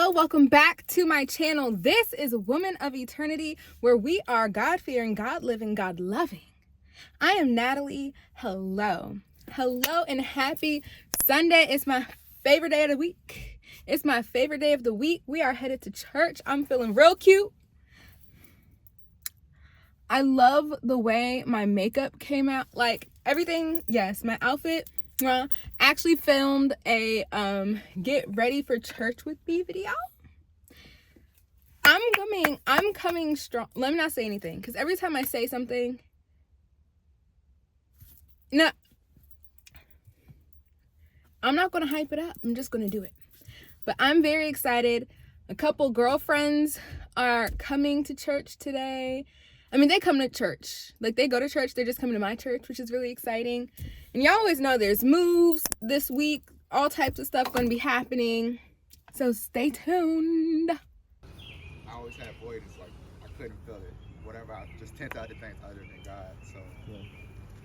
Hello, welcome back to my channel. This is Woman of Eternity, where we are God-fearing, God-living, God-loving. I am Natalie. Hello. Hello and happy Sunday. It's my favorite day of the week. It's my favorite day of the week. We are headed to church. I'm feeling real cute. I love the way my makeup came out. Like everything, yes, my outfit. Actually filmed a get ready for church with me video. I'm coming strong. Let me not say anything, because every time I say something, no, I'm not gonna hype it up. I'm just gonna do it. But I'm very excited. A couple girlfriends are coming to church today. I mean, they come to church. Like, they go to church. They're just coming to my church, which is really exciting. And y'all always know there's moves this week. All types of stuff going to be happening. So stay tuned. I always had avoidance. Like, I couldn't feel it. Whatever, I just tend to other things other than God. So,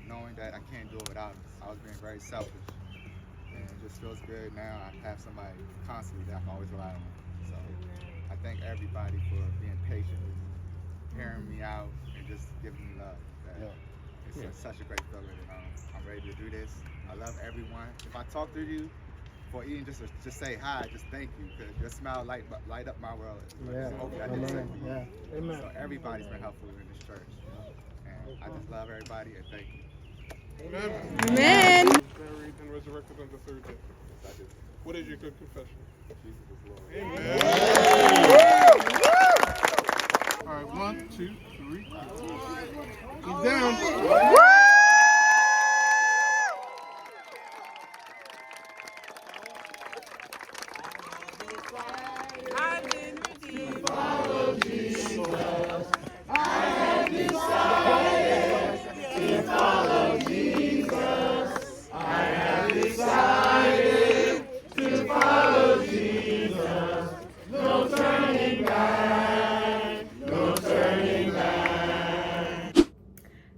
knowing that I can't do it without Him, I was being very selfish. And it just feels good now. I have somebody constantly that I can always rely on. So, I thank everybody for being patient with me, hearing me out, and just giving me love. It's such a great feeling, and I'm ready to do this. I love everyone. If I talk to you, for even just say hi, just thank you, because your smile light up my world. Hopefully I did the same for you. Amen. So everybody's been helpful in this church, and I just love everybody, and thank you. Amen. Buried and resurrected on the third day. Yes, I do. What is your good confession? Jesus is Lord. Amen. All right, 1, 2, 3. Keep down.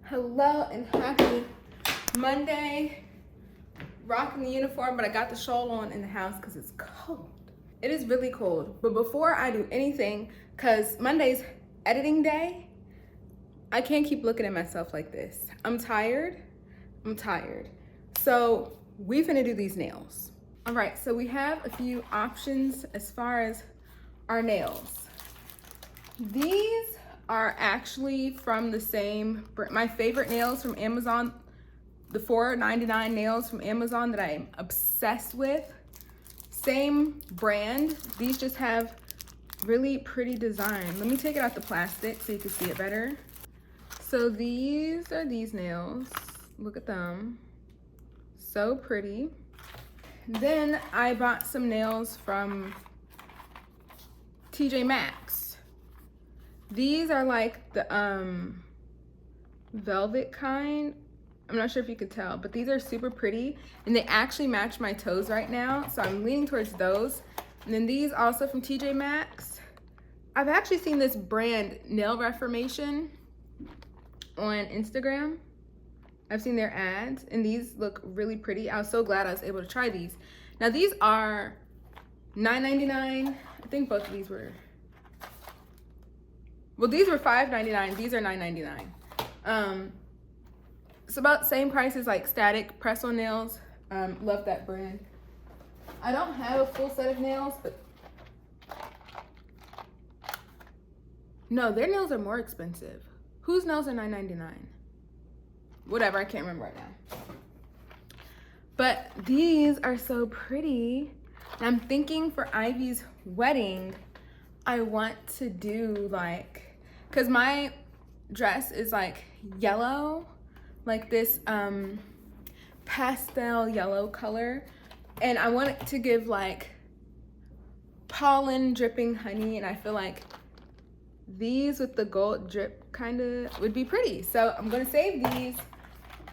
Hello and happy Monday. Rocking the uniform, but I got the shawl on in the house because it's cold. It is really cold. But before I do anything, because Monday's editing day, I can't keep looking at myself like this. I'm tired. So we finna do these nails. All right, so we have a few options as far as our nails. These are actually from the same, my favorite nails from Amazon, the $4.99 nails from Amazon that I am obsessed with. Same brand. These just have really pretty design. Let me take it out the plastic so you can see it better. So these are these nails. Look at them. So pretty. Then I bought some nails from TJ Maxx. These are like the velvet kind. I'm not sure if you could tell, but these are super pretty and they actually match my toes right now. So I'm leaning towards those. And then these also from TJ Maxx. I've actually seen this brand Nail Reformation on Instagram. I've seen their ads and these look really pretty. I was so glad I was able to try these. Now these are $9.99. I think both of these were, well, these were $5.99. These are $9.99. It's about the same price as like Static press-on nails. Love that brand. I don't have a full set of nails, but no, their nails are more expensive. Whose nails are $9.99? Whatever, I can't remember right now. But these are so pretty. And I'm thinking for Ivy's wedding, I want to do like, cause my dress is like yellow, like this pastel yellow color. And I want it to give like pollen dripping honey. And I feel like these with the gold drip kind of would be pretty. So I'm gonna save these.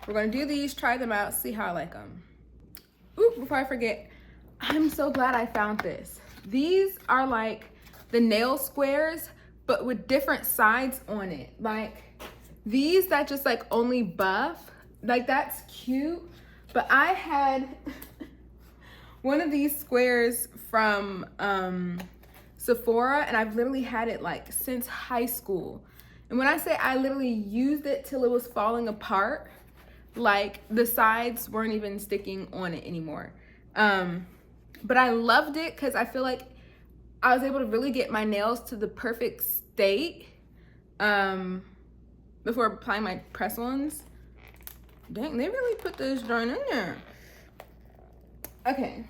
We're gonna do these, try them out, see how I like them. Ooh, before I forget, I'm so glad I found this. These are like the nail squares, but with different sides on it. Like these that just like only buff, like that's cute. But I had one of these squares from Sephora, and I've literally had it like since high school. And when I say I literally used it till it was falling apart, like the sides weren't even sticking on it anymore. But I loved it because I feel like I was able to really get my nails to the perfect state before applying my press-ons. Dang, they really put this joint in there. Okay.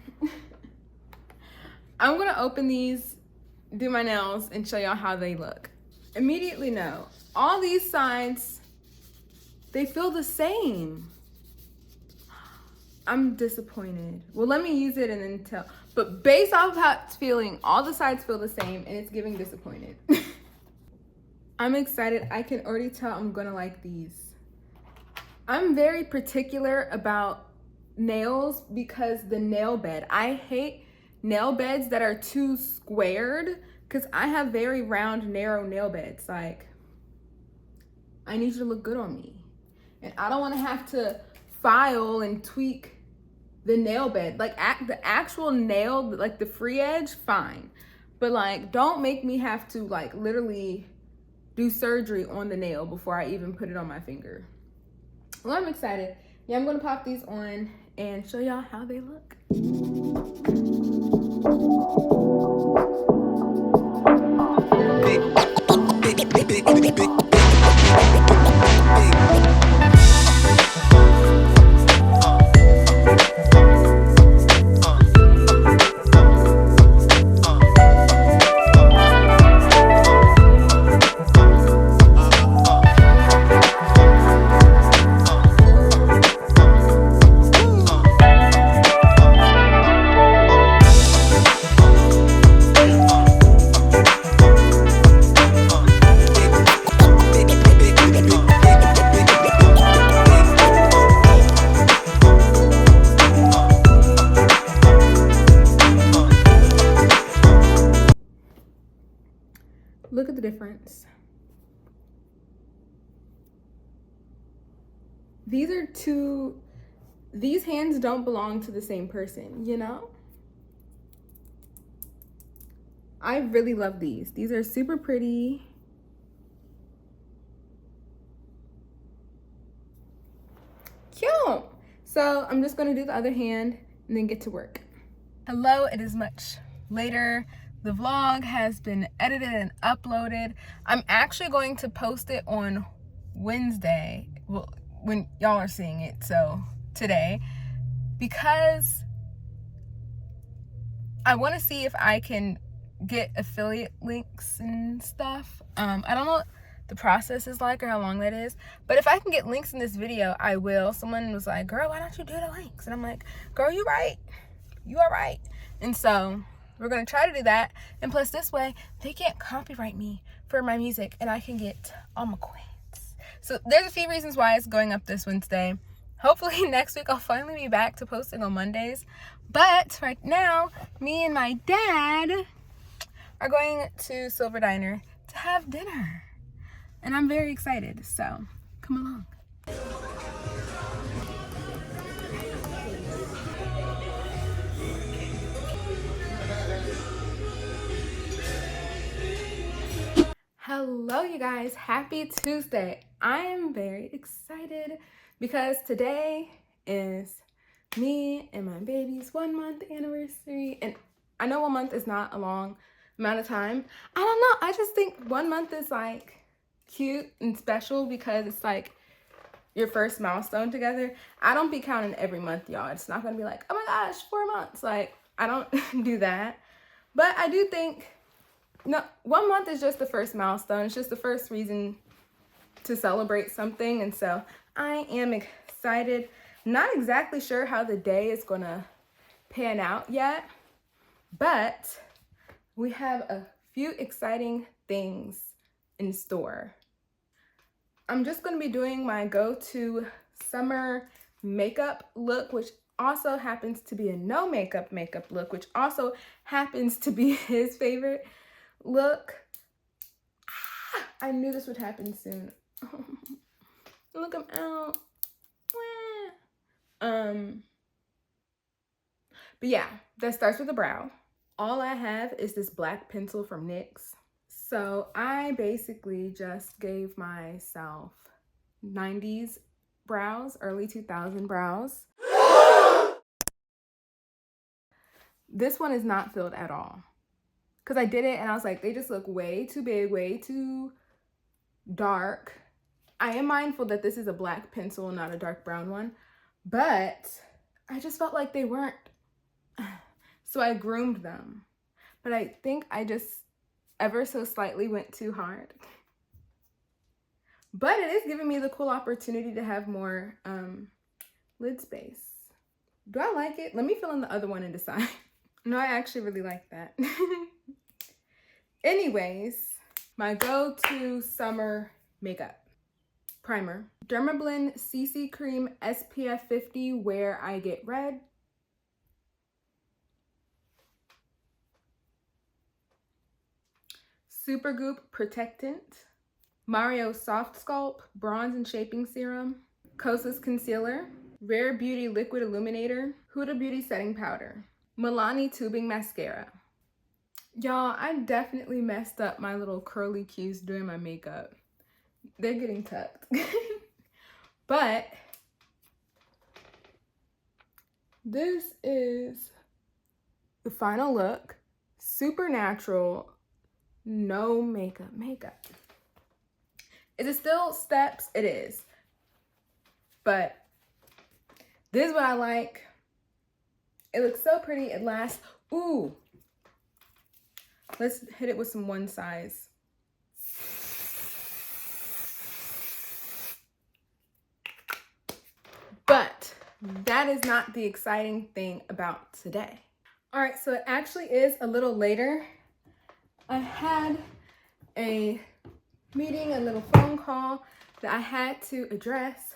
I'm gonna open these, do my nails, and show y'all how they look. Immediately no. All these sides, they feel the same. I'm disappointed. Well, let me use it and then tell. But based off of how it's feeling, all the sides feel the same and it's giving disappointed. I'm excited. I can already tell I'm gonna like these. I'm very particular about nails because the nail bed. I hate nail beds that are too squared because I have very round, narrow nail beds. Like, I need you to look good on me. And I don't want to have to file and tweak the nail bed. Like, the actual nail, like the free edge, fine. But like, don't make me have to like literally do surgery on the nail before I even put it on my finger. Well, I'm excited. Yeah, I'm gonna pop these on and show y'all how they look. Look at the difference. These hands don't belong to the same person, you know? I really love these. These are super pretty. Cute. So I'm just gonna do the other hand and then get to work. Hello, it is much later. The vlog has been edited and uploaded. I'm actually going to post it on Wednesday, well, when y'all are seeing it, so today, because I want to see if I can get affiliate links and stuff. I don't know what the process is like or how long that is, but if I can get links in this video, I will. Someone was like, girl, why don't you do the links? And I'm like, girl, you right. You are right. And so we're going to try to do that. And plus this way, they can't copyright me for my music and I can get all my coins. So there's a few reasons why it's going up this Wednesday. Hopefully next week I'll finally be back to posting on Mondays. But right now, me and my dad are going to Silver Diner to have dinner. And I'm very excited, so come along. Hello you guys, happy Tuesday. I am very excited because today is me and my baby's 1 month anniversary. And I know 1 month is not a long amount of time. I don't know, I just think 1 month is like cute and special because it's like your first milestone together. I don't be counting every month, y'all. It's not gonna be like, oh my gosh, 4 months. Like, I don't do that. But I do think, no, 1 month is just the first milestone. It's just the first reason to celebrate something. And so I am excited. Not exactly sure how the day is gonna pan out yet, but we have a few exciting things in store. I'm just gonna be doing my go-to summer makeup look, which also happens to be a no makeup look, which also happens to be his favorite look. I knew this would happen soon. Look him out. But yeah, that starts with the brow. all I have is this black pencil from NYX. So I basically just gave myself 90s brows, early 2000 brows. This one is not filled at all. Because I did it and I was like, they just look way too big, way too dark. I am mindful that this is a black pencil, not a dark brown one, but I just felt like they weren't. So I groomed them. But I think I just ever so slightly went too hard. But it is giving me the cool opportunity to have more lid space. Do I like it? Let me fill in the other one and decide. No, I actually really like that. Anyways, my go-to summer makeup. Primer. Dermablend CC Cream SPF 50 Where I Get Red. Supergoop Protectant. Mario Soft Sculpt Bronze and Shaping Serum. Kosas Concealer. Rare Beauty Liquid Illuminator. Huda Beauty Setting Powder. Milani Tubing Mascara. Y'all, I definitely messed up my little curly cues doing my makeup. They're getting tucked. But this is the final look. Super natural, no makeup. Is it still steps? It is. But this is what I like. It looks so pretty. It lasts. Ooh. Let's hit it with some one size. But that is not the exciting thing about today. All right, so it actually is a little later. I had a meeting, a little phone call that I had to address,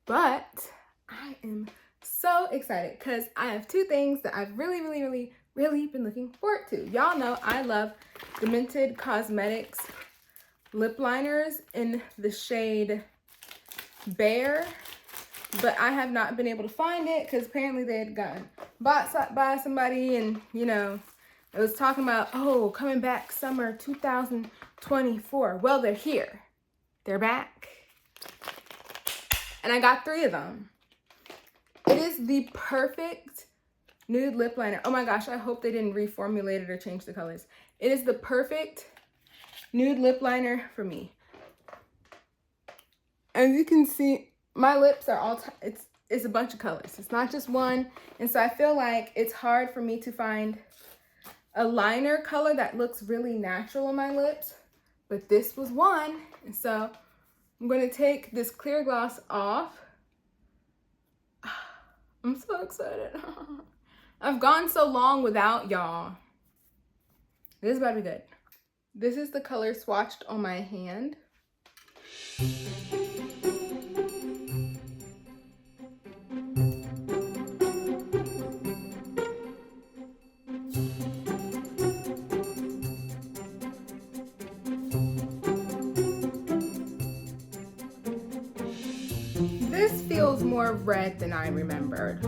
but I am so excited because I have two things that I've really been looking forward to. Y'all know I love Demented Cosmetics lip liners in the shade Bear, but I have not been able to find it because apparently they had gotten bought by somebody, and you know, it was talking about, oh, coming back summer 2024. Well, they're here. They're back. And I got 3 of them. It is the perfect nude lip liner. Oh my gosh, I hope they didn't reformulate it or change the colors. It is the perfect nude lip liner for me. As you can see, my lips are all, it's a bunch of colors. It's not just one. And so I feel like it's hard for me to find a liner color that looks really natural on my lips. But this was one. And so I'm going to take this clear gloss off. I'm so excited. I've gone so long without y'all. This is about to be good. This is the color swatched on my hand. This feels more red than I remembered.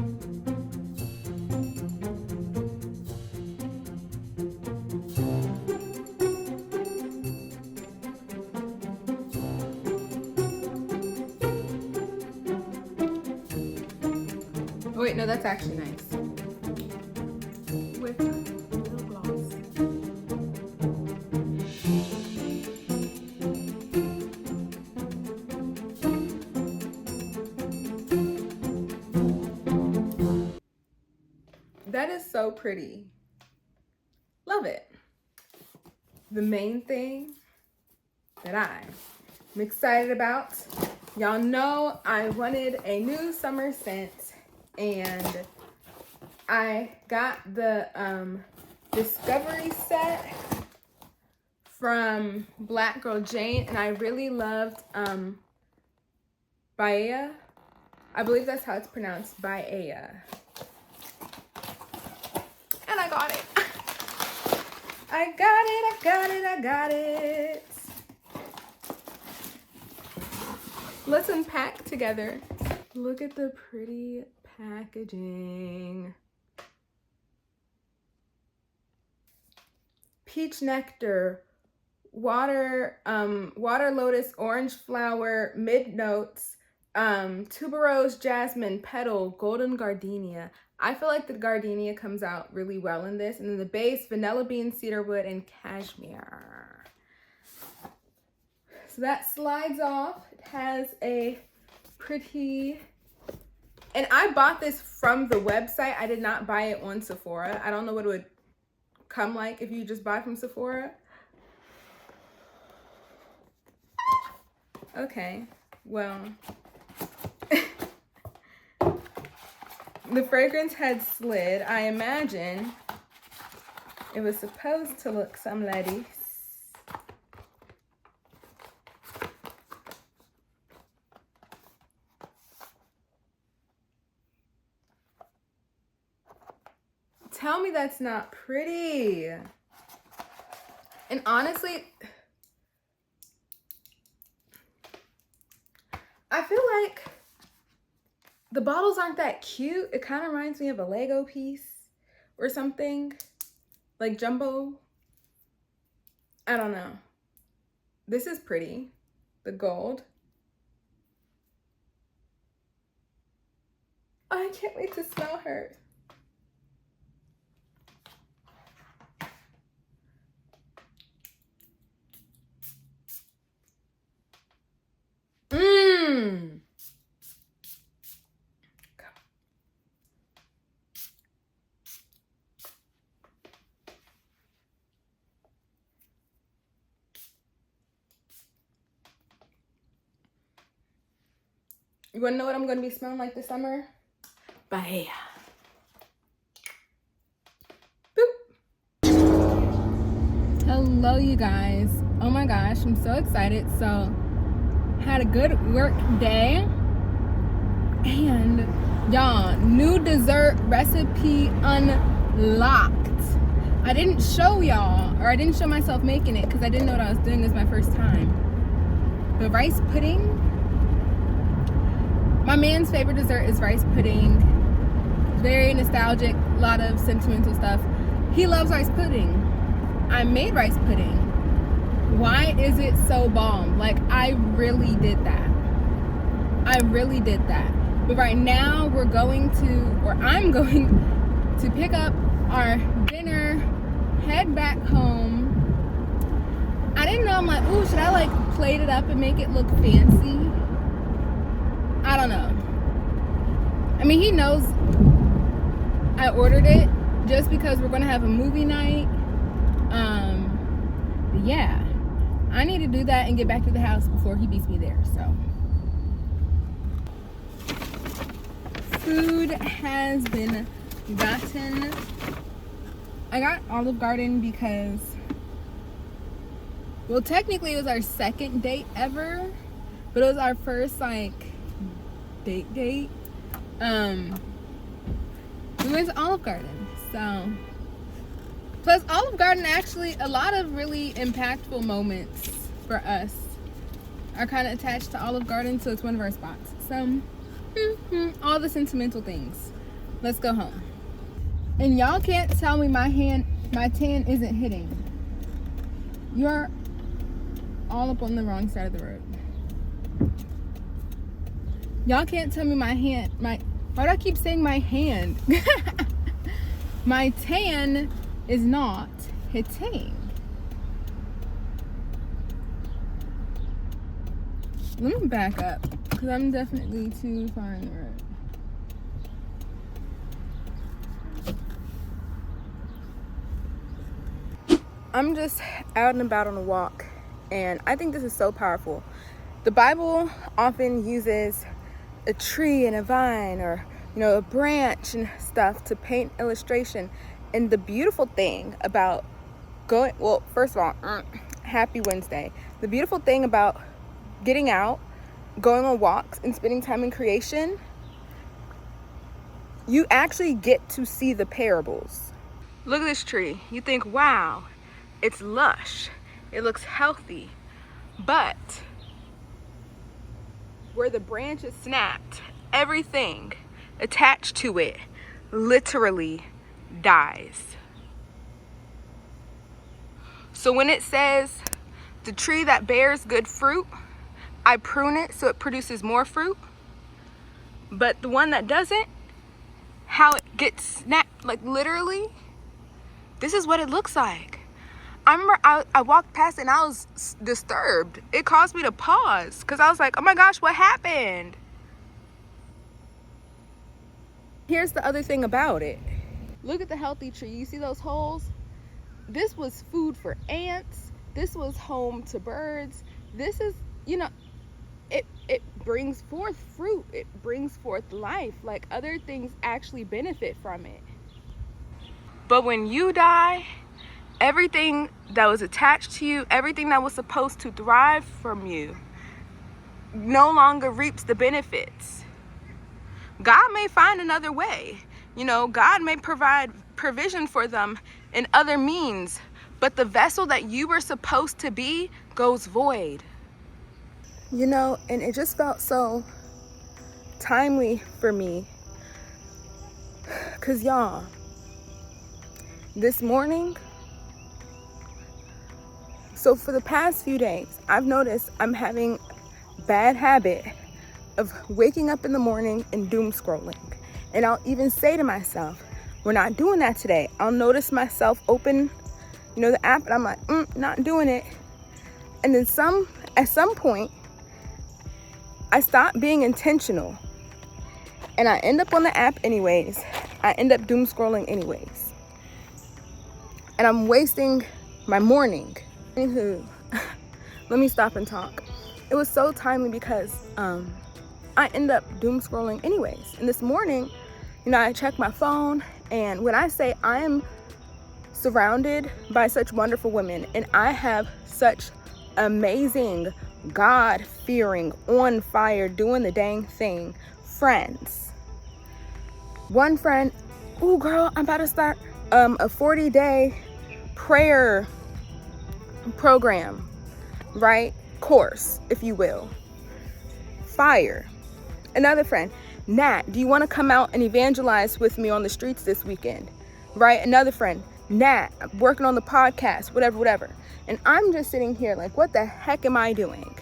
Oh wait, no, that's actually nice. With a little gloss. That is so pretty. Love it. The main thing that I'm excited about, y'all know I wanted a new summer scent, and I got the Discovery set from Black Girl Jane, and I really loved Baea. I believe that's how it's pronounced, Baea. And I got it. I got it. Let's unpack together. Look at the pretty packaging. peach nectar, water lotus, orange flower, mid notes, tuberose, jasmine, petal, golden gardenia. I feel like the gardenia comes out really well in this. And then the base, vanilla bean, cedarwood, and cashmere. So that slides off. It has a pretty, and I bought this from the website. I did not buy it on Sephora. I don't know what it would come like if you just buy from Sephora. Okay, well, the fragrance had slid. I imagine it was supposed to look some like this. Tell me that's not pretty. And honestly, I feel like the bottles aren't that cute. It kind of reminds me of a Lego piece or something, like jumbo. I don't know. This is pretty, the gold. I can't wait to smell her. Mmm. You wanna know what I'm gonna be smelling like this summer? Bahia. Boop. Hello, you guys. Oh my gosh, I'm so excited. So, had a good work day. And y'all, new dessert recipe unlocked. I didn't show y'all, or I didn't show myself making it because I didn't know what I was doing. This is my first time. But rice pudding. My man's favorite dessert is rice pudding. Very nostalgic, a lot of sentimental stuff. He loves rice pudding. I made rice pudding. Why is it so bomb? Like, I really did that. I really did that. But right now we're going to, or I'm going to pick up our dinner, head back home. I didn't know, I'm like, ooh, should I like plate it up and make it look fancy? I don't know. I mean, he knows I ordered it just because we're gonna have a movie night. Yeah, I need to do that and get back to the house before he beats me there. So, food has been gotten. I got Olive Garden because, well, technically it was our second date ever, but it was our first like date. We went to Olive Garden. So, plus Olive Garden, actually a lot of really impactful moments for us are kind of attached to Olive Garden, so it's one of our spots. So all the sentimental things. Let's go home. And y'all can't tell me my tan isn't hitting. You're all up on the wrong side of the road. Y'all can't tell me why do I keep saying my hand? My tan is not hitting. Let me back up, because I'm definitely too far in the road. I'm just out and about on a walk, and I think this is so powerful. The Bible often uses a tree and a vine, or a branch and stuff to paint illustration. And the beautiful thing about first of all, happy Wednesday. The beautiful thing about getting out, going on walks, and spending time in creation, you actually get to see the parables. Look at this tree. You think, wow, it's lush, it looks healthy, but where the branches snapped, everything attached to it literally dies. So when it says the tree that bears good fruit, I prune it so it produces more fruit. But the one that doesn't, how it gets snapped, like literally, this is what it looks like. I remember I walked past it and I was disturbed. It caused me to pause because I was like, oh my gosh, what happened? Here's the other thing about it. Look at the healthy tree. You see those holes? This was food for ants. This was home to birds. This is, you know, it brings forth fruit. It brings forth life. Like, other things actually benefit from it. But when you die, everything that was attached to you, everything that was supposed to thrive from you, no longer reaps the benefits. God may find another way. You know, God may provide provision for them in other means, but the vessel that you were supposed to be goes void. You know, and it just felt so timely for me. Because y'all, this morning, so for the past few days, I've noticed I'm having a bad habit of waking up in the morning and doom scrolling. And I'll even say to myself, we're not doing that today. I'll notice myself open, you know, the app, and I'm like, not doing it. And then at some point, I stop being intentional. And I end up on the app anyways. I end up doom scrolling anyways. And I'm wasting my morning. Anywho, let me stop and talk. It was so timely because I end up doom scrolling anyways. And this morning, you know, I check my phone, and when I say I am surrounded by such wonderful women, and I have such amazing, God-fearing, on fire, doing the dang thing friends. One friend, ooh girl, I'm about to start a 40-day prayer program, right? Course, if you will. Fire. Another friend, Nat, do you want to come out and evangelize with me on the streets this weekend? Right? Another friend, Nat, I'm working on the podcast, whatever. And I'm just sitting here like, what the heck am I doing?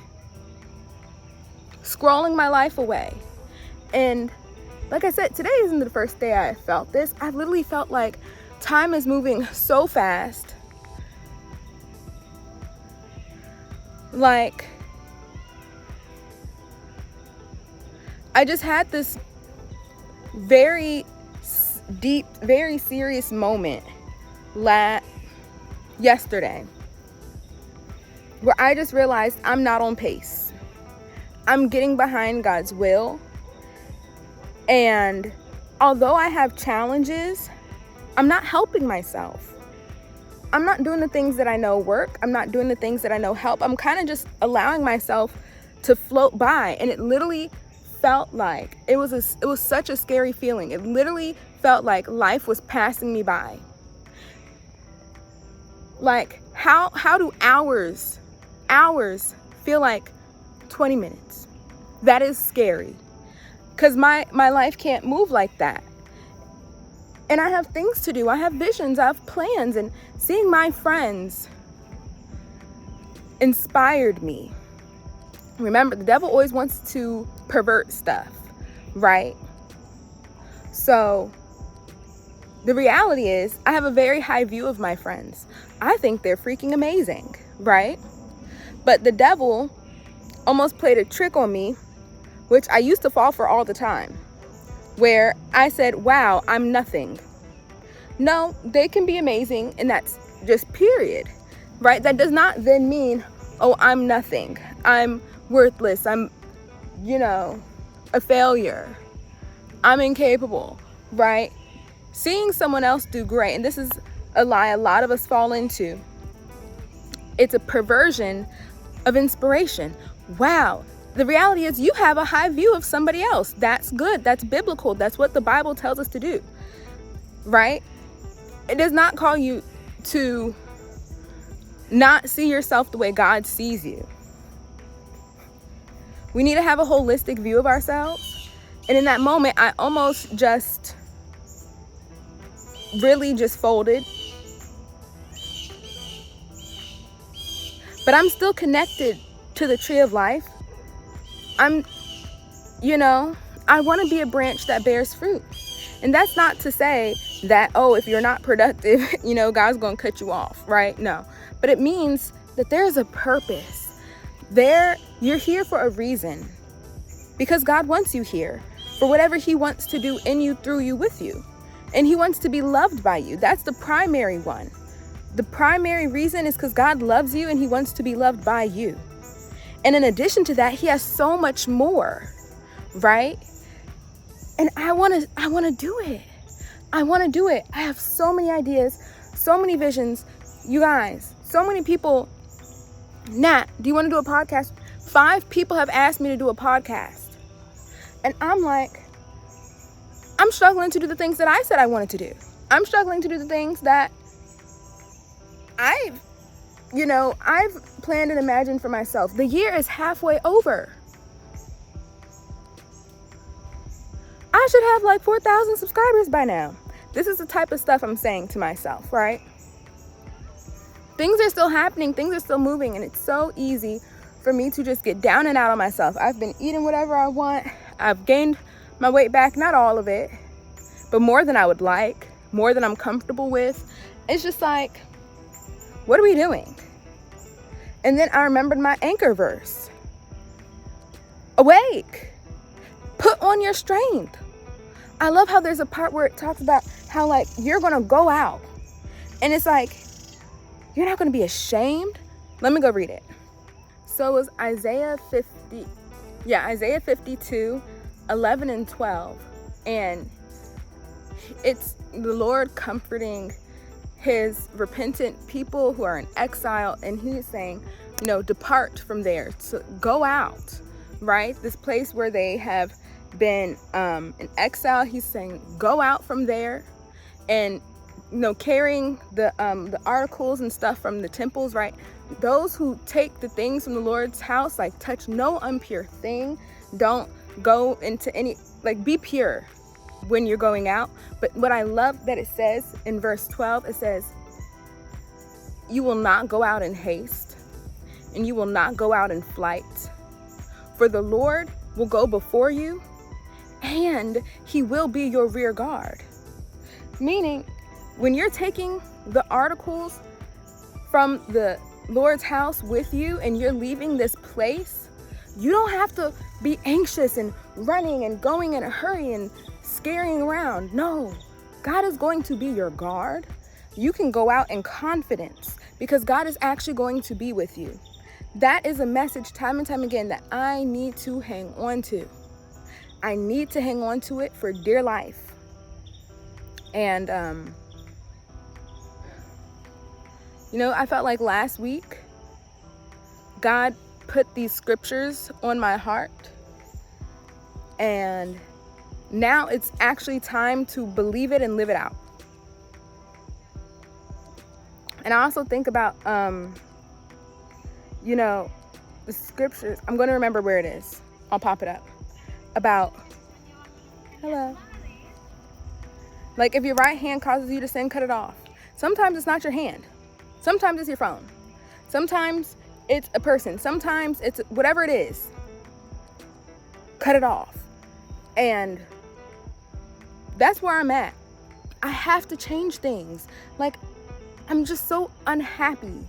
Scrolling my life away. And like I said, today isn't the first day I felt this. I've literally felt like time is moving so fast. Like, I just had this very deep, very serious moment yesterday where I just realized I'm not on pace. I'm getting behind God's will. And although I have challenges, I'm not helping myself. I'm not doing the things that I know work. I'm not doing the things that I know help. I'm kind of just allowing myself to float by. And it literally felt like it was such a scary feeling. It literally felt like life was passing me by. Like, how do hours feel like 20 minutes? That is scary. Because my life can't move like that. And I have things to do. I have visions. I have plans. And seeing my friends inspired me. Remember, the devil always wants to pervert stuff, right? So the reality is I have a very high view of my friends. I think they're freaking amazing, right? But the devil almost played a trick on me, which I used to fall for all the time, where I said, wow, I'm nothing. No, they can be amazing, and that's just period, right? That does not then mean, oh, I'm nothing. I'm worthless. I'm, a failure. I'm incapable, right? Seeing someone else do great, and this is a lie a lot of us fall into. It's a perversion of inspiration. Wow. The reality is you have a high view of somebody else. That's good. That's biblical. That's what the Bible tells us to do, right? It does not call you to not see yourself the way God sees you. We need to have a holistic view of ourselves. And in that moment, I almost just really just folded. but I'm still connected to the tree of life. I want to be a branch that bears fruit. And that's not to say that, oh, if you're not productive, God's going to cut you off, right? No. But it means that there's a purpose. You're here for a reason. Because God wants you here for whatever he wants to do in you, through you, with you. And he wants to be loved by you. That's the primary one. The primary reason is because God loves you and he wants to be loved by you. And in addition to that, he has so much more, right? And I want to do it. I want to do it. I have so many ideas, so many visions. You guys, so many people. Nat, do you want to do a podcast? 5 people have asked me to do a podcast. And I'm like, I'm struggling to do the things that I said I wanted to do. I'm struggling to do the things that I've planned and imagined for myself. The year is halfway over. I should have like 4,000 subscribers by now. This is the type of stuff I'm saying to myself, right? Things are still happening. Things are still moving. And it's so easy for me to just get down and out on myself. I've been eating whatever I want. I've gained my weight back. Not all of it, but more than I would like, more than I'm comfortable with. It's just like, what are we doing? And then I remembered my anchor verse. Awake. Put on your strength. I love how there's a part where it talks about how like you're going to go out. And it's like, you're not going to be ashamed. Let me go read it. So it was Isaiah 52, 11 and 12. And it's the Lord comforting his repentant people who are in exile. And he's saying, depart from there. So go out, right? This place where they have been in exile. He's saying, go out from there and, carrying the articles and stuff from the temples, right? Those who take the things from the Lord's house, like touch no impure thing. Don't go into any, be pure when you're going out. But what I love that it says in verse 12, it says, you will not go out in haste and you will not go out in flight. For the Lord will go before you and he will be your rear guard. Meaning, when you're taking the articles from the Lord's house with you and you're leaving this place, you don't have to be anxious and running and going in a hurry and scaring around. No, God is going to be your guard. You can go out in confidence because God is actually going to be with you. That is a message time and time again that I need to hang on to. I need to hang on to it for dear life. And, I felt like last week, God put these scriptures on my heart. And now it's actually time to believe it and live it out. And I also think about, the scriptures. I'm going to remember where it is. I'll pop it up. About, hello. Like if your right hand causes you to sin, cut it off. Sometimes it's not your hand. Sometimes it's your phone. Sometimes it's a person. Sometimes it's whatever it is. Cut it off. And that's where I'm at. I have to change things. Like, I'm just so unhappy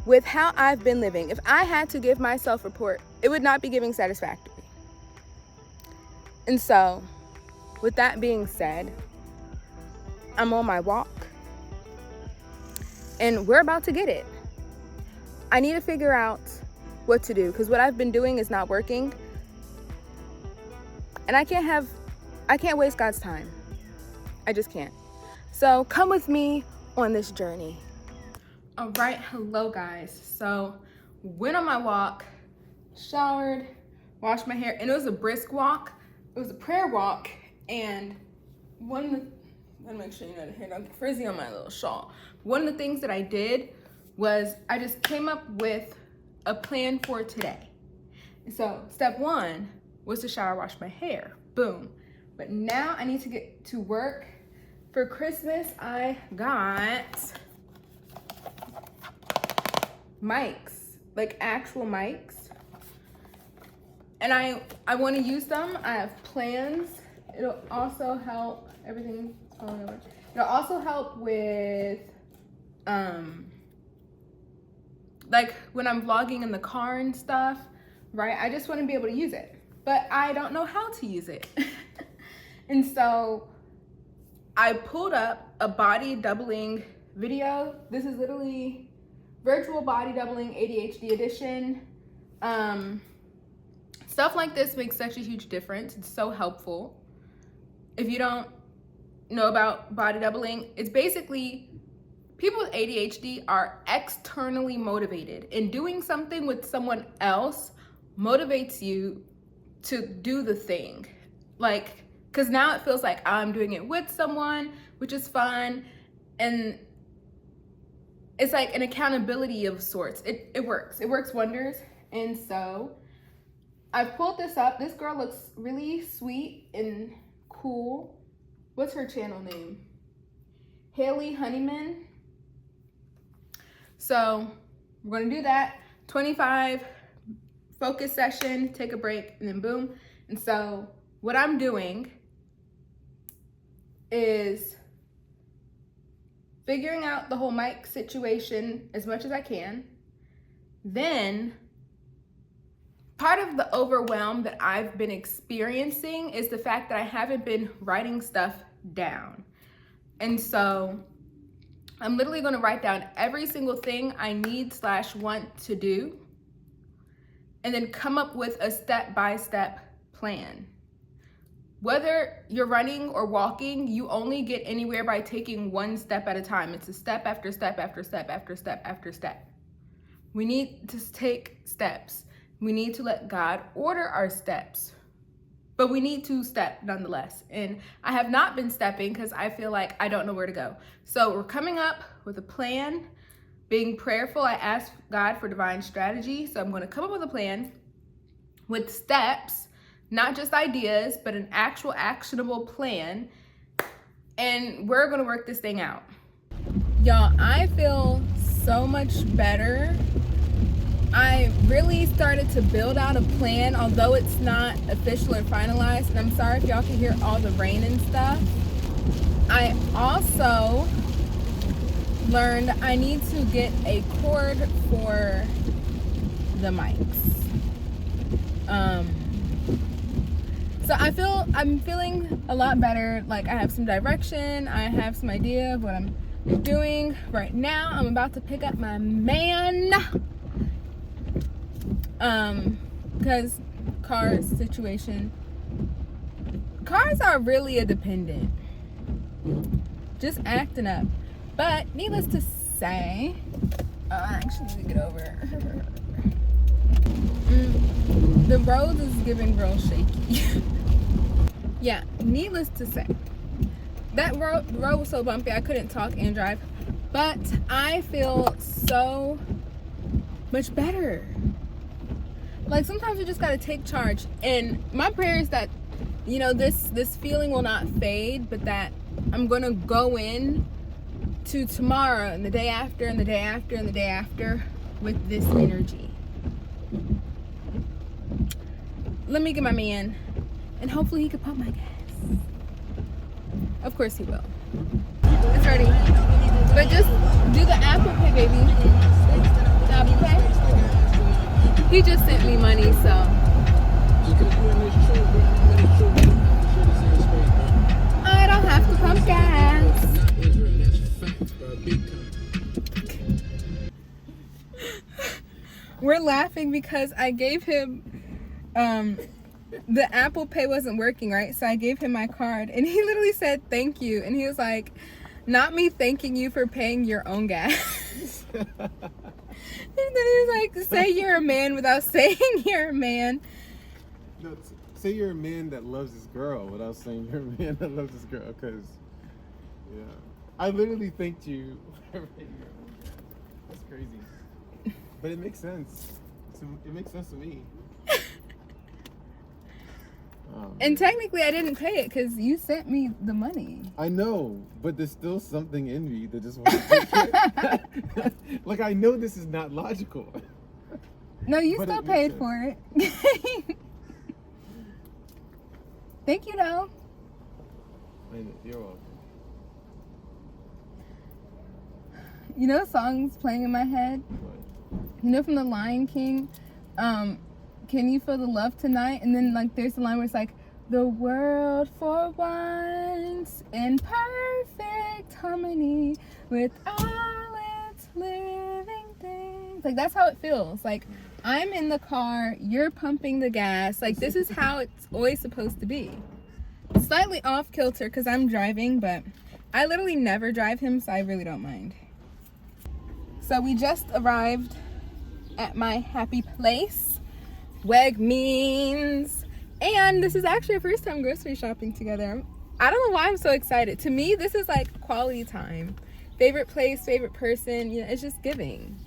with how I've been living. If I had to give myself a report, it would not be giving satisfactory. And so, with that being said, I'm on my walk. And we're about to get it. I need to figure out what to do because what I've been doing is not working. And I can't waste God's time. I just can't. So come with me on this journey. All right, hello guys. So went on my walk, showered, washed my hair, and it was a brisk walk. It was a prayer walk, and let me make sure the hair don't get frizzy on my little shawl. One of the things that I did was I just came up with a plan for today. And so step 1 was to shower, wash my hair. Boom. But now I need to get to work. For Christmas, I got mics. like actual mics. And I want to use them. I have plans. It'll also help, everything's falling over. It'll also help with, like when I'm vlogging in the car and stuff, right? I just want to be able to use it, but I don't know how to use it. And so I pulled up a body doubling video. This is literally virtual body doubling ADHD edition. Stuff like this makes such a huge difference. It's so helpful. If you don't know about body doubling, it's basically people with ADHD are externally motivated, and doing something with someone else motivates you to do the thing. Like, because now it feels like I'm doing it with someone, which is fun. And it's like an accountability of sorts. It works wonders. And so I've pulled this up. This girl looks really sweet and cool. What's her channel name? Haley Honeyman. So we're gonna do that. 25 focus session, take a break, and then boom. And so what I'm doing is figuring out the whole mic situation as much as I can. Then part of the overwhelm that I've been experiencing is the fact that I haven't been writing stuff down. And so I'm literally gonna write down every single thing I need/want to do, and then come up with a step-by-step plan. Whether you're running or walking, you only get anywhere by taking one step at a time. It's a step after step after step after step after step. We need to take steps. We need to let God order our steps, but we need to step nonetheless. And I have not been stepping because I feel like I don't know where to go. So we're coming up with a plan, being prayerful. I asked God for divine strategy. So I'm going to come up with a plan with steps, not just ideas, but an actual actionable plan. And we're going to work this thing out. Y'all, I feel so much better. I really started to build out a plan, although it's not official or finalized. And I'm sorry if y'all can hear all the rain and stuff. I also learned I need to get a cord for the mics. So I'm feeling a lot better. Like I have some direction. I have some idea of what I'm doing right now. I'm about to pick up my man. Because car situation. Cars are really a dependent. Just acting up. But needless to say, I actually need to get over. The road is giving real shaky. Yeah, needless to say, that road was so bumpy I couldn't talk and drive. But I feel so much better. Like sometimes you just gotta take charge. And my prayer is that, you know, this feeling will not fade, but that I'm gonna go in to tomorrow and the day after and the day after and the day after with this energy. Let me get my man, and hopefully he can pump my gas. Of course he will. It's ready. But just do the Apple Pay, baby. The Apple Pay. He just sent me money, so. I don't have to pump gas. We're laughing because I gave him, the Apple Pay wasn't working, right? So I gave him my card and he literally said, thank you. And he was like, not me thanking you for paying your own gas. And then he was like, say you're a man without saying you're a man. No, say you're a man that loves this girl without saying you're a man that loves this girl, because, yeah. I literally thanked you for paying your own gas. That's crazy. But it makes sense. It makes sense to me. And technically I didn't pay it because you sent me the money. I know, but there's still something in me that just wants to take it. Like, I know this is not logical. No, you But still it makes paid sense. for it. Thank you, though. You're welcome. You know, songs playing in my head. What? You know, from The Lion King. Can you feel the love tonight? And then like there's the line where it's like, the world for once in perfect harmony with all its living things. Like that's how it feels. Like I'm in the car, you're pumping the gas. Like this is how it's always supposed to be. Slightly off kilter because I'm driving, but I literally never drive him, so I really don't mind. So we just arrived at my happy place, Wegmans, and this is actually our first time grocery shopping together. I don't know why I'm so excited. To me, this is like quality time. Favorite place, favorite person, you know, it's just giving.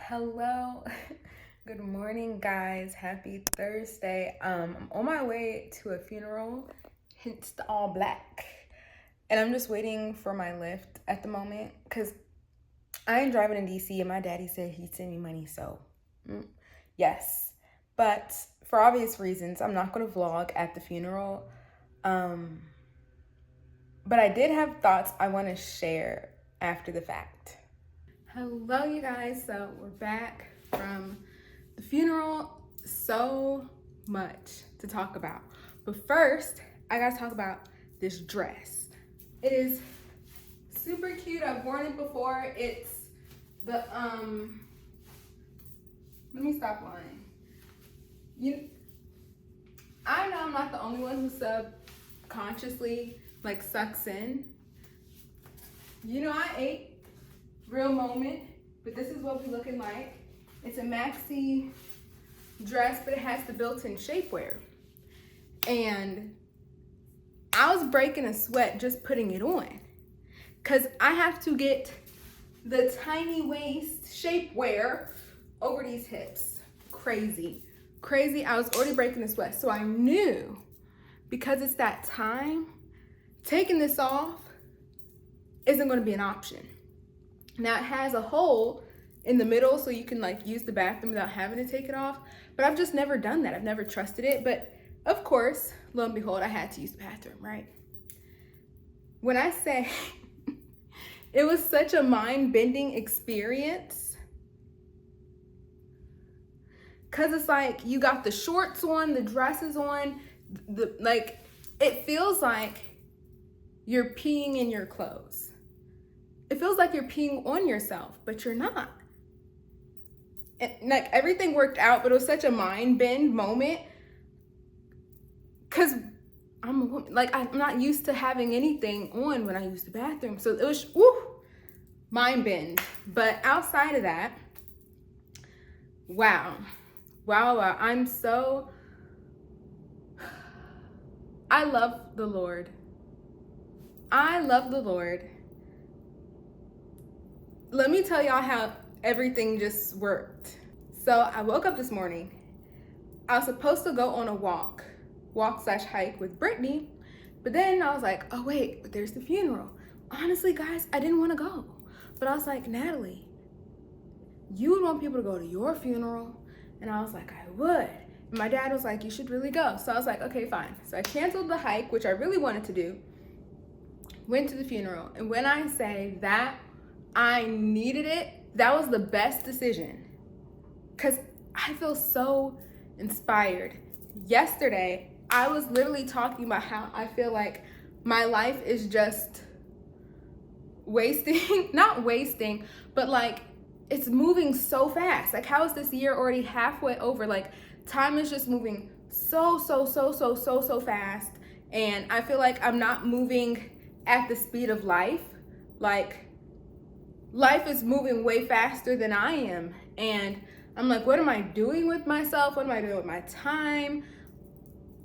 Hello. Good morning, guys. Happy Thursday. I'm on my way to a funeral, hence the all black. And I'm just waiting for my Lyft at the moment because I ain't driving in DC and my daddy said he'd send me money, so yes. But for obvious reasons, I'm not going to vlog at the funeral. But I did have thoughts I want to share after the fact. Hello, you guys. So we're back from the funeral. So much to talk about. But first, I gotta talk about this dress. It is super cute. I've worn it before. It's the let me stop lying. I know I'm not the only one who subconsciously like sucks in. You know, I ate real moment, but this is what we're looking like. It's a maxi dress, but it has the built-in shapewear. And I was breaking a sweat just putting it on because I have to get the tiny waist shapewear over these hips. Crazy. I was already breaking a sweat. So I knew, because it's that time, taking this off isn't going to be an option. Now it has a hole in the middle so you can like use the bathroom without having to take it off. But I've just never done that. I've never trusted it. But of course, lo and behold, I had to use the bathroom, right? When I say it was such a mind-bending experience, because it's like you got the shorts on, the dresses on, like it feels like you're peeing in your clothes. It feels like you're peeing on yourself, but you're not. And like everything worked out, but it was such a mind bend moment because I'm a woman. Like I'm not used to having anything on when I use the bathroom. So it was mind bend. But outside of that, wow. I love the Lord. Let me tell y'all how everything just worked. So I woke up this morning. I was supposed to go on a walk/hike with Brittany, but then I was like, oh wait, but there's the funeral. Honestly, guys, I didn't want to go. But I was like, Natalie, you would want people to go to your funeral? And I was like, I would. And my dad was like, you should really go. So I was like, okay, fine. So I canceled the hike, which I really wanted to do, went to the funeral. And when I say that I needed it, that was the best decision because I feel so inspired. Yesterday, I was literally talking about how I feel like my life is just not wasting, but like it's moving so fast. Like how is this year already halfway over? Like time is just moving so fast. And I feel like I'm not moving at the speed of life. Like life is moving way faster than I am. And I'm like, what am I doing with myself? What am I doing with my time?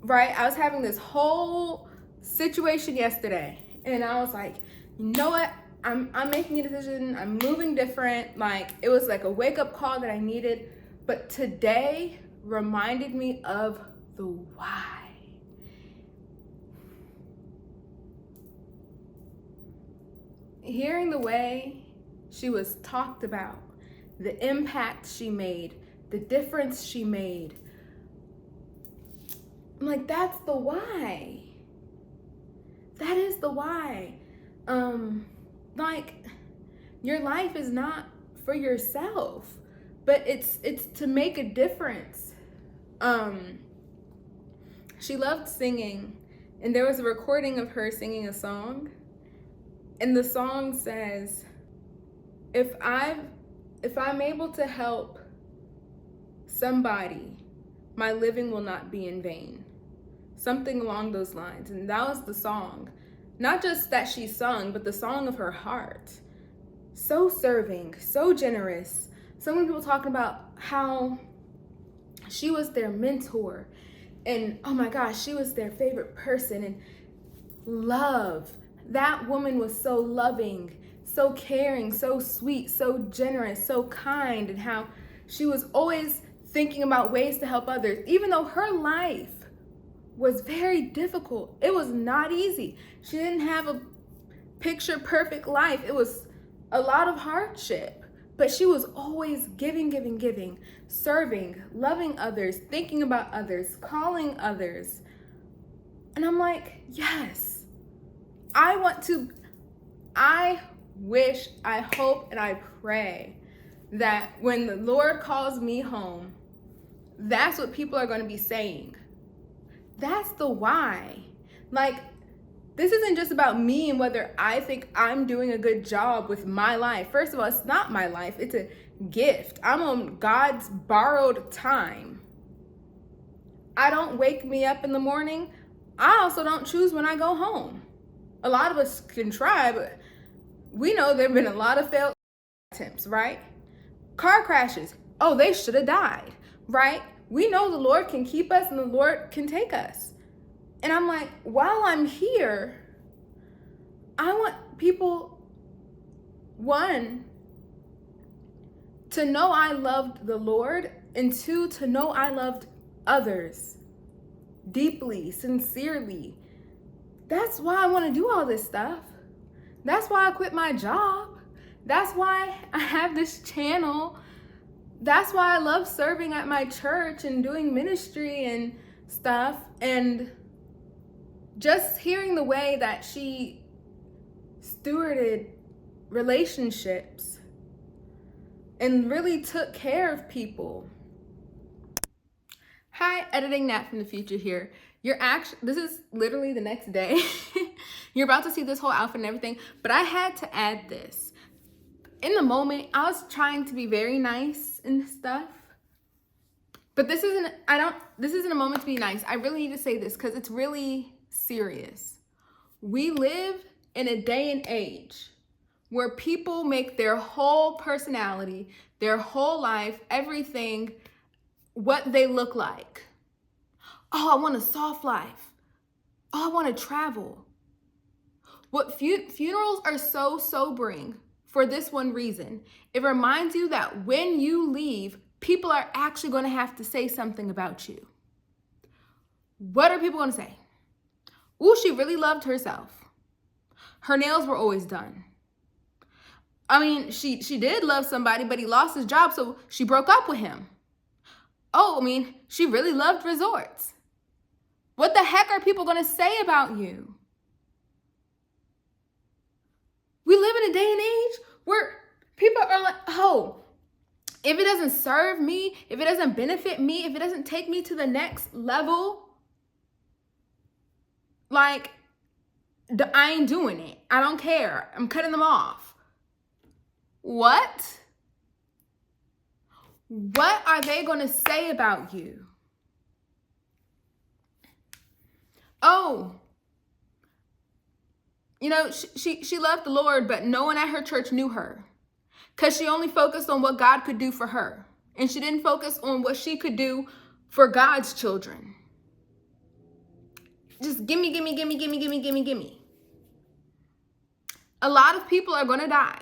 Right? I was having this whole situation yesterday. And I was like, you know what? I'm making a decision. I'm moving different. Like it was like a wake up call that I needed. But today reminded me of the why. Hearing the way she was talked about, the impact she made, the difference she made, I'm like, that's the why. That is the why. Like, your life is not for yourself, but it's to make a difference. She loved singing, and there was a recording of her singing a song, and the song says, if I'm able to help somebody, my living will not be in vain. Something along those lines. And that was the song. Not just that she sung, but the song of her heart. So serving, so generous. So many people talking about how she was their mentor. And oh my gosh, she was their favorite person. And love. That woman was so loving, so caring, so sweet, so generous, so kind. And how she was always thinking about ways to help others. Even though her life was very difficult. It was not easy. She didn't have a picture perfect life. It was a lot of hardship, but she was always giving, serving, loving others, thinking about others, calling others. And I'm like, yes, I wish, I hope, and I pray that when the Lord calls me home, that's what people are going to be saying. That's the why. Like, this isn't just about me and whether I think I'm doing a good job with my life. First of all, it's not my life. It's a gift. I'm on God's borrowed time. I don't wake me up in the morning. I also don't choose when I go home. A lot of us can try, but we know there have been a lot of failed attempts, right? Car crashes. Oh, they should have died, right? We know the Lord can keep us and the Lord can take us. And I'm like, while I'm here, I want people, one, to know I loved the Lord, and two, to know I loved others deeply, sincerely. That's why I want to do all this stuff. That's why I quit my job. That's why I have this channel. That's why I love serving at my church and doing ministry and stuff. And just hearing the way that she stewarded relationships and really took care of people. Hi, Editing Nat from the future here. This is literally the next day. You're about to see this whole outfit and everything, but I had to add this. In the moment, I was trying to be very nice and stuff, but this isn't a moment to be nice. I really need to say this because it's really serious. We live in a day and age where people make their whole personality, their whole life, everything, what they look like. Oh, I want a soft life. Oh, I want to travel. What funerals are so sobering for this one reason. It reminds you that when you leave, people are actually going to have to say something about you. What are people going to say? Ooh, she really loved herself. Her nails were always done. I mean, she did love somebody, but he lost his job, so she broke up with him. Oh, I mean, she really loved resorts. What the heck are people going to say about you? We live in a day and age where people are like, oh, if it doesn't serve me, if it doesn't benefit me, if it doesn't take me to the next level, like, I ain't doing it. I don't care. I'm cutting them off. What? What are they going to say about you? Oh, you know, she loved the Lord, but no one at her church knew her because she only focused on what God could do for her. And she didn't focus on what she could do for God's children. Just gimme. A lot of people are going to die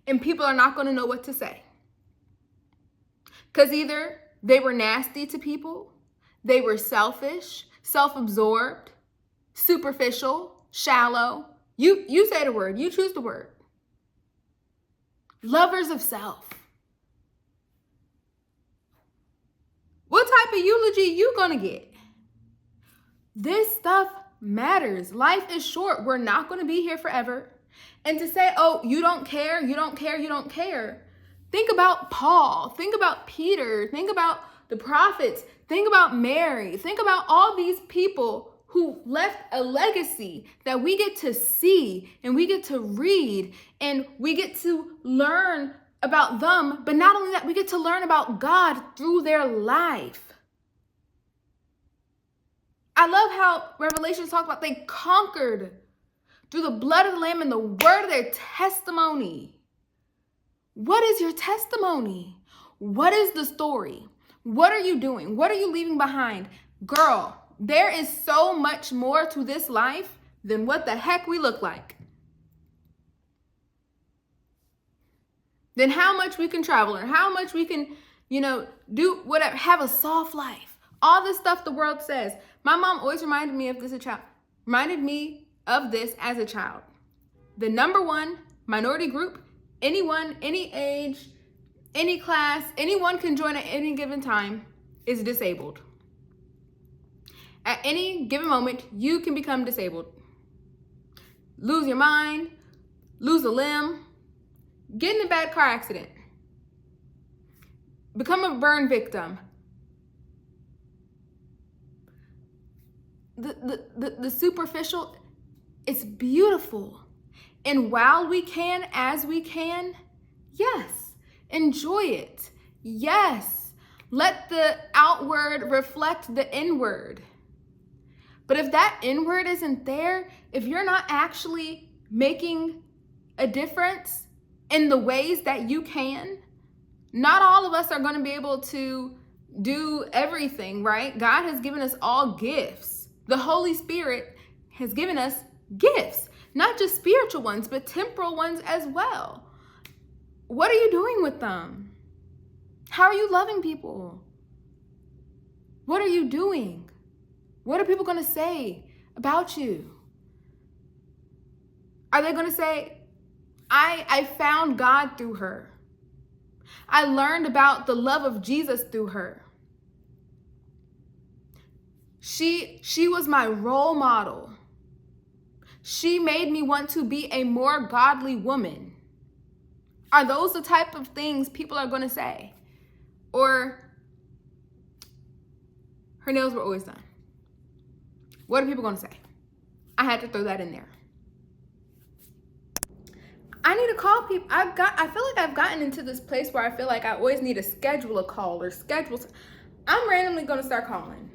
and people are not going to know what to say. Because either they were nasty to people, They were selfish, self-absorbed, superficial, shallow. You say the word, you choose the word. Lovers of self. What type of eulogy you gonna get? This stuff matters. Life is short. We're not gonna be here forever. And to say, oh, you don't care, you don't care, you don't care. Think about Paul. Think about Peter. Think about the prophets. Think about Mary. Think about all these people who left a legacy that we get to see and we get to read and we get to learn about them. But not only that, we get to learn about God through their life. I love how Revelations talk about they conquered through the blood of the Lamb and the word of their testimony. What is your testimony? What is the story? What are you doing? What are you leaving behind? Girl, there is so much more to this life than what the heck we look like. Than how much we can travel or how much we can, do whatever, have a soft life. All this stuff the world says. My mom always reminded me of this as a child. The number one minority group, anyone, any age, any class, anyone can join at any given time, is disabled. At any given moment, you can become disabled. Lose your mind, lose a limb, get in a bad car accident, become a burn victim. The superficial, it's beautiful. And while we can, as we can, yes, enjoy it. Yes, let the outward reflect the inward. But if that inward isn't there, if you're not actually making a difference in the ways that you can, not all of us are going to be able to do everything, right? God has given us all gifts. The Holy Spirit has given us gifts, not just spiritual ones, but temporal ones as well. What are you doing with them? How are you loving people? What are you doing? What are people going to say about you? Are they going to say, I found God through her. I learned about the love of Jesus through her. She was my role model. She made me want to be a more godly woman. Are those the type of things people are going to say? Or her nails were always done. What are people going to say? I had to throw that in there. I need to call people. I feel like I've gotten into this place where I feel like I always need to schedule a call or schedule. I'm randomly going to start calling.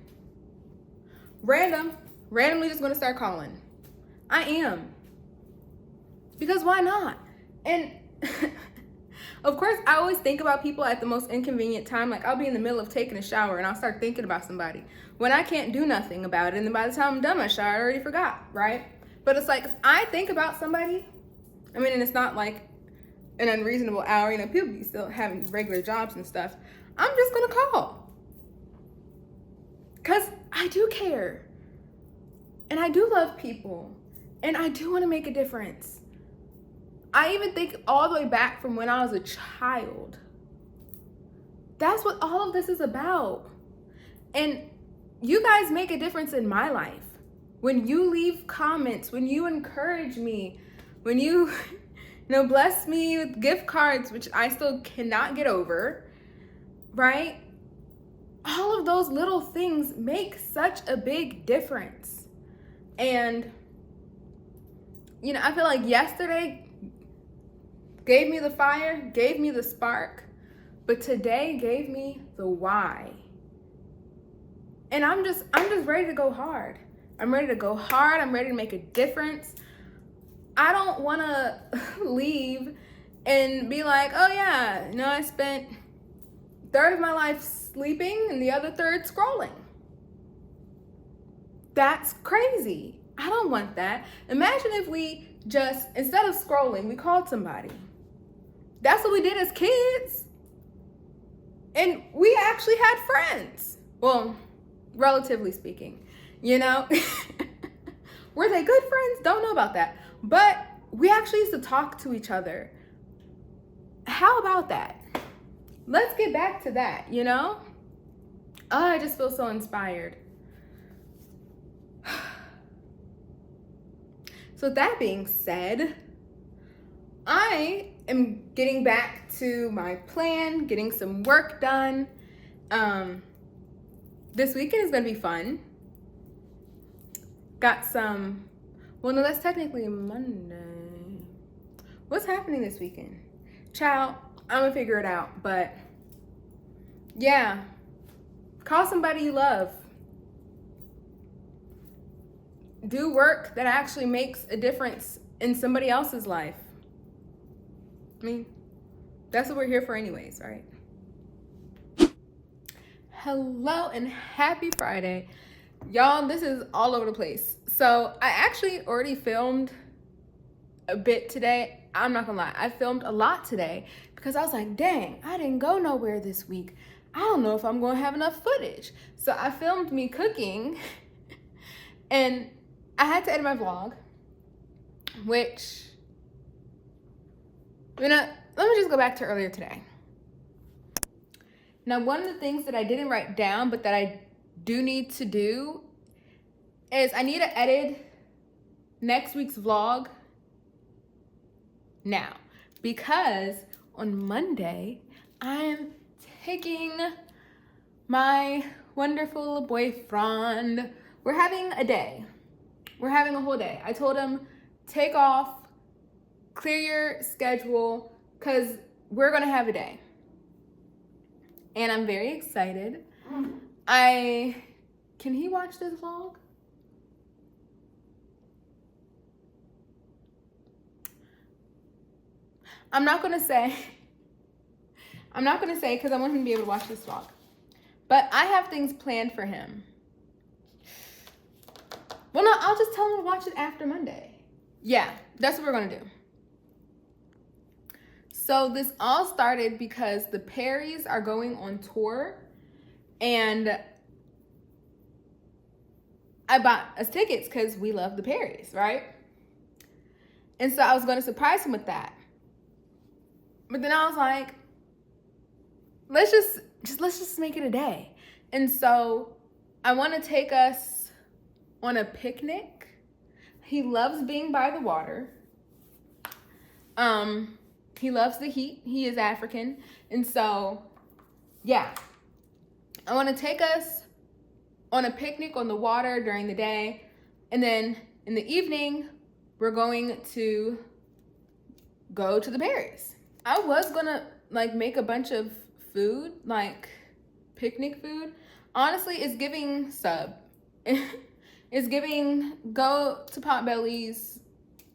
Randomly just going to start calling. I am. Because why not? And of course, I always think about people at the most inconvenient time. Like I'll be in the middle of taking a shower and I'll start thinking about somebody when I can't do nothing about it. And then by the time I'm done my shower, I already forgot, right? But it's like, if I think about somebody, and it's not like an unreasonable hour, people be still having regular jobs and stuff. I'm just going to call. Because I do care. And I do love people. And I do want to make a difference. I even think all the way back from when I was a child. That's what all of this is about. And you guys make a difference in my life. When you leave comments, when you encourage me, when you, bless me with gift cards, which I still cannot get over, right? All of those little things make such a big difference. And, I feel like yesterday gave me the fire, gave me the spark, but today gave me the why. And I'm just ready to go hard. I'm ready to go hard. I'm ready to make a difference. I don't want to leave and be like, oh yeah, I spent a third of my life sleeping and the other third scrolling. That's crazy. I don't want that. Imagine if we just, instead of scrolling, we called somebody. That's what we did as kids. And we actually had friends. Well, relatively speaking, you know? Were they good friends? Don't know about that. But we actually used to talk to each other. How about that? Let's get back to that, you know? Oh, I just feel so inspired. So that being said, I am getting back to my plan, getting some work done. This weekend is gonna be fun. Got some, well, no, that's technically Monday. What's happening this weekend? Child, I'm gonna figure it out, but yeah, call somebody you love. Do work that actually makes a difference in somebody else's life. I mean, that's what we're here for anyways, right? Hello and happy Friday. Y'all, this is all over the place. So I actually already filmed a bit today. I'm not gonna lie, I filmed a lot today because I was like, dang, I didn't go nowhere this week. I don't know if I'm gonna have enough footage. So I filmed me cooking and I had to edit my vlog, which, you know, let me just go back to earlier today. Now, one of the things that I didn't write down, but that I do need to do is I need to edit next week's vlog now, because on Monday, I am taking my wonderful boyfriend. We're having a day. We're having a whole day. I told him, take off, clear your schedule, because we're gonna have a day. And I'm very excited. Can he watch this vlog? I'm not gonna say because I want him to be able to watch this vlog. But I have things planned for him. Well, no, I'll just tell him to watch it after Monday. Yeah, that's what we're gonna do. So this all started because the Perrys are going on tour and I bought us tickets because we love the Perrys, right? And so I was gonna surprise him with that. But then I was like, let's just make it a day. And so I wanna take us on a picnic. He loves being by the water. He loves the heat. He is African. And so, yeah. I want to take us on a picnic on the water during the day. And then in the evening, we're going to go to the Perrys. I was going to like make a bunch of food, like picnic food. Honestly, it's giving sub. It's giving go to Potbelly's,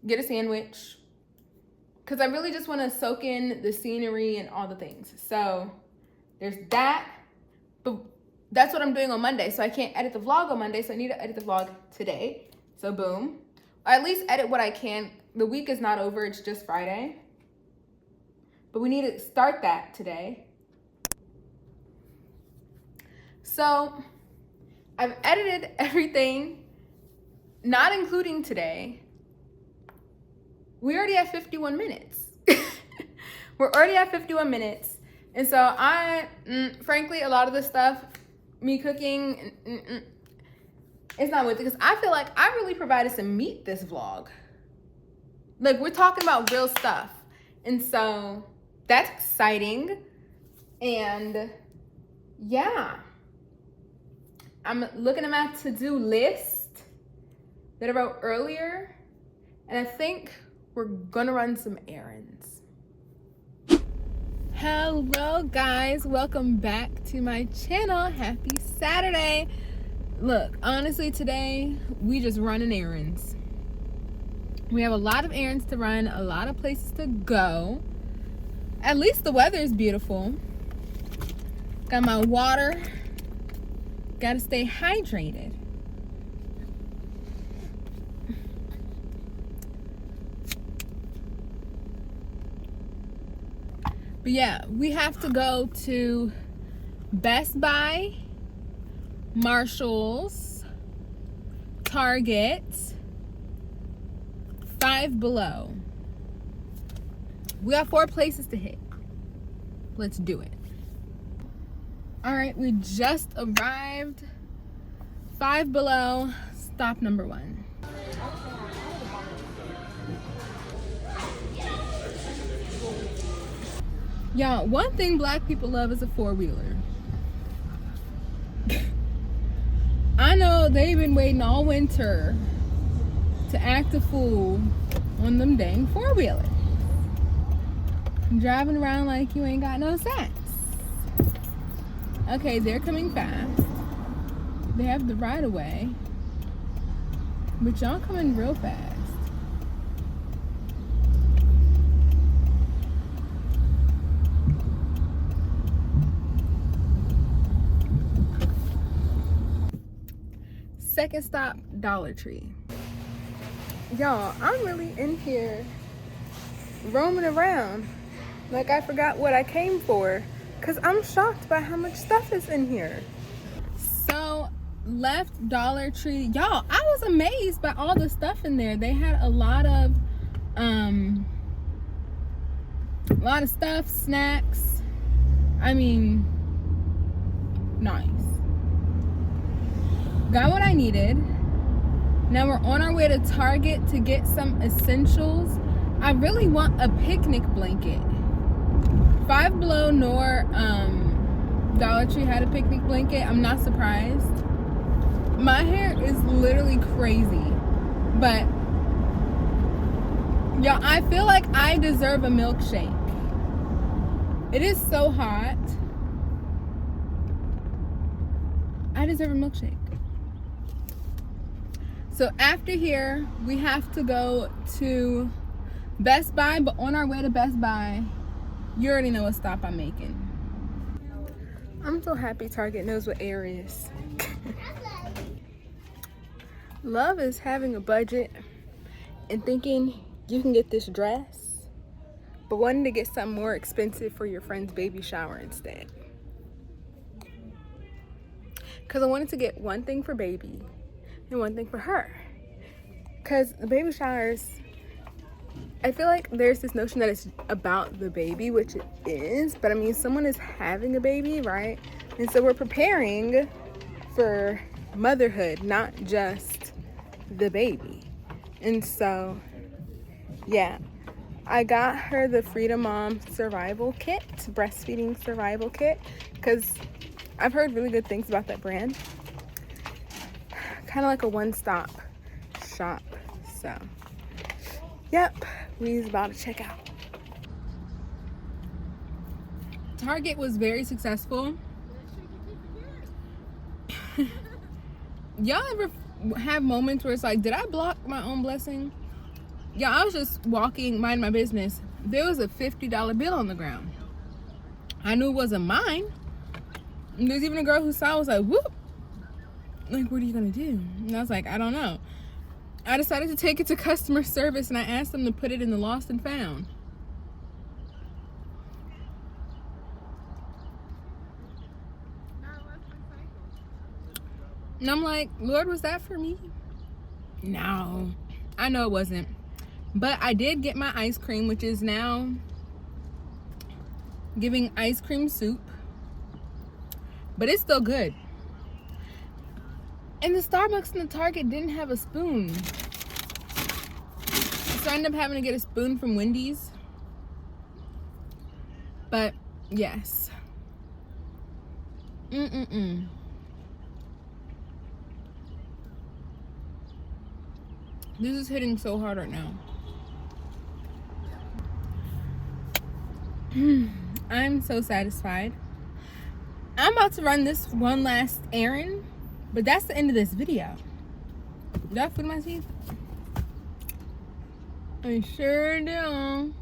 get a sandwich. Because I really just want to soak in the scenery and all the things. So there's that. But that's what I'm doing on Monday. So I can't edit the vlog on Monday. So I need to edit the vlog today. So boom. Or at least edit what I can. The week is not over. It's just Friday. But we need to start that today. So I've edited everything, not including today. We already have 51 minutes. We're already at 51 minutes. And so frankly, a lot of the stuff, me cooking, it's not with it. Because I feel like I really provided some meat this vlog. Like, we're talking about real stuff. And so that's exciting. And yeah. I'm looking at my to-do list that I wrote earlier. And I think we're gonna run some errands. Hello guys, welcome back to my channel. Happy Saturday. Look, honestly today we just running errands. We have a lot of errands to run, a lot of places to go. At least the weather is beautiful. Got my water. Gotta stay hydrated. But yeah, we have to go to Best Buy, Marshalls, Target, Five Below. We got 4 places to hit. Let's do it. All right, we just arrived. Five Below, stop number 1. Y'all, one thing black people love is a 4-wheeler. I know they've been waiting all winter to act a fool on them dang 4-wheelers. Driving around like you ain't got no sense. Okay, they're coming fast. They have the right of way. But y'all coming real fast. Second stop, Dollar Tree. Y'all, I'm really in here roaming around like I forgot what I came for, because I'm shocked by how much stuff is in here. So, left Dollar Tree. Y'all, I was amazed by all the stuff in there. They had a lot of stuff, snacks. I mean, nice. Got what I needed. Now we're on our way to Target to get some essentials. I really want a picnic blanket. Five Below nor Dollar Tree had a picnic blanket. I'm not surprised. My hair is literally crazy. But y'all, I feel like I deserve a milkshake. It is so hot. I deserve a milkshake. So after here, we have to go to Best Buy, but on our way to Best Buy, you already know what stop I'm making. I'm so happy Target knows what air is. Love is having a budget and thinking you can get this dress, but wanting to get something more expensive for your friend's baby shower instead. Because I wanted to get one thing for baby and one thing for her. Because the baby showers, I feel like there's this notion that it's about the baby, which it is, but I mean, someone is having a baby, right? And so we're preparing for motherhood, not just the baby. And so, yeah, I got her the Freedom Mom survival kit, breastfeeding survival kit, because I've heard really good things about that brand. Kind of like a one-stop shop. So, yep, we's about to check out. Target was very successful. Y'all ever have moments where it's like, did I block my own blessing? Yeah, I was just walking, minding my business. There was a $50 bill on the ground. I knew it wasn't mine. And there's even a girl who saw it was like, whoop. Like, what are you gonna do? And I was like, I don't know. I decided to take it to customer service and I asked them to put it in the lost and found. And I'm like, Lord, was that for me? No, I know it wasn't. But I did get my ice cream, which is now giving ice cream soup. But it's still good. And the Starbucks and the Target didn't have a spoon. So I ended up having to get a spoon from Wendy's. But, yes. This is hitting so hard right now. I'm so satisfied. I'm about to run this one last errand, but that's the end of this video. Did I food my teeth? I sure do.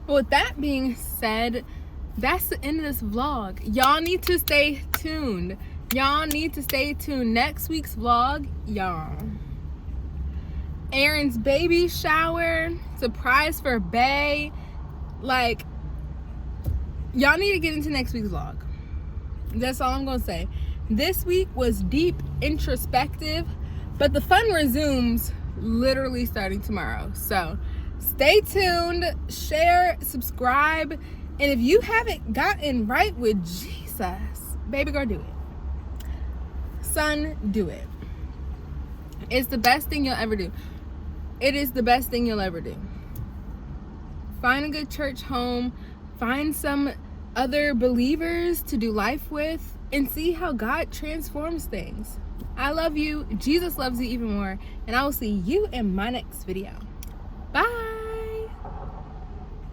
But with that being said, that's the end of this vlog. Y'all need to stay tuned. Y'all need to stay tuned. Next week's vlog, y'all. Aaron's baby shower, surprise for Bay. Like, y'all need to get into next week's vlog. That's all I'm gonna say. This week was deep, introspective, but the fun resumes literally starting tomorrow. So stay tuned, share, subscribe, and if you haven't gotten right with Jesus, baby girl, do it. Son, do it. It's the best thing you'll ever do. It is the best thing you'll ever do. Find a good church home, find some other believers to do life with, and see how God transforms things. I love you. Jesus loves you even more. And I will see you in my next video.